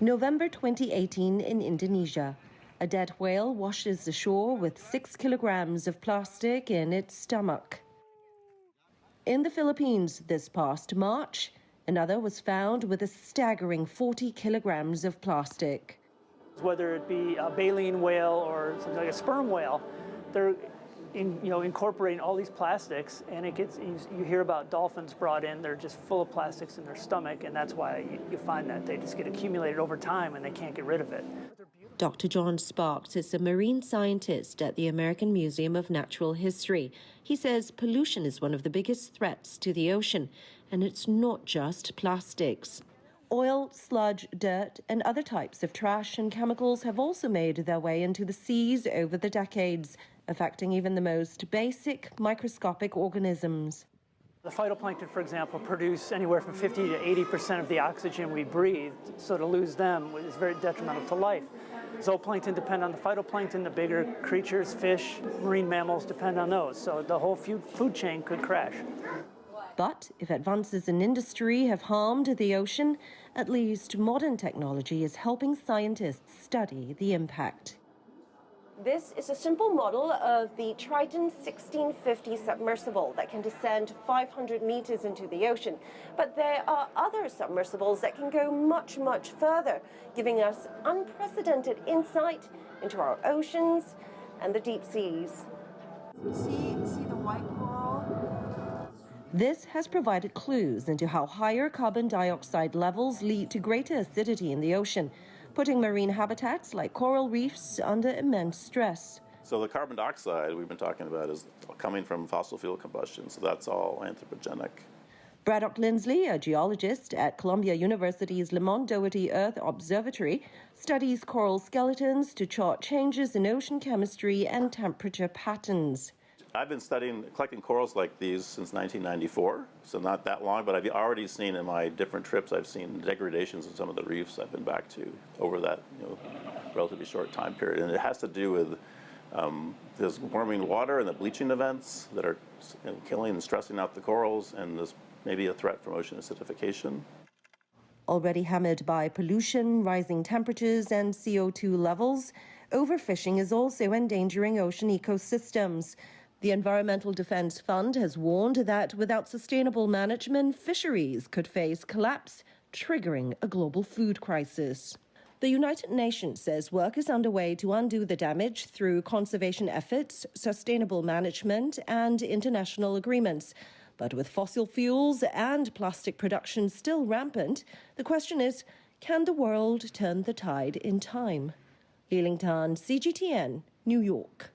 November 2018 in Indonesia. A dead whale washes ashore with 6 kilograms of plastic in its stomach. In the Philippines this past March, another was found with a staggering 40 kilograms of plastic. Whether it be a baleen whale or something like a sperm whale, they're incorporating all these plastics, and you hear about dolphins brought in, they're just full of plastics in their stomach, and that's why you find that they just get accumulated over time and they can't get rid of it. Dr. John Sparks is a marine scientist at the American Museum of Natural History. He says pollution is one of the biggest threats to the ocean, and it's not just plastics. Oil, sludge, dirt, and other types of trash and chemicals have also made their way into the seas over the decades, affecting even the most basic microscopic organisms. The phytoplankton, for example, produce anywhere from 50 to 80% of the oxygen we breathe, so to lose them is very detrimental to life. Zooplankton depend on the phytoplankton, the bigger creatures, fish, marine mammals depend on those, so the whole food chain could crash. But if advances in industry have harmed the ocean, at least modern technology is helping scientists study the impact. This is a simple model of the Triton 1650 submersible that can descend 500 meters into the ocean. But there are other submersibles that can go much, much further, giving us unprecedented insight into our oceans and the deep seas. See the white coral? This has provided clues into how higher carbon dioxide levels lead to greater acidity in the ocean, putting marine habitats like coral reefs under immense stress. So the carbon dioxide we've been talking about is coming from fossil fuel combustion, so that's all anthropogenic. Braddock Lindsley, a geologist at Columbia University's Lamont Doherty Earth Observatory, studies coral skeletons to chart changes in ocean chemistry and temperature patterns. I've been collecting corals like these since 1994, so not that long, but I've already seen in my different trips, I've seen degradations in some of the reefs I've been back to over that relatively short time period. And it has to do with this warming water and the bleaching events that are killing and stressing out the corals, and there's maybe a threat from ocean acidification. Already hammered by pollution, rising temperatures, and CO2 levels, overfishing is also endangering ocean ecosystems. The Environmental Defense Fund has warned that without sustainable management, fisheries could face collapse, triggering a global food crisis. The United Nations says work is underway to undo the damage through conservation efforts, sustainable management, and international agreements. But with fossil fuels and plastic production still rampant, the question is, can the world turn the tide in time? Leeling Tan, CGTN, New York.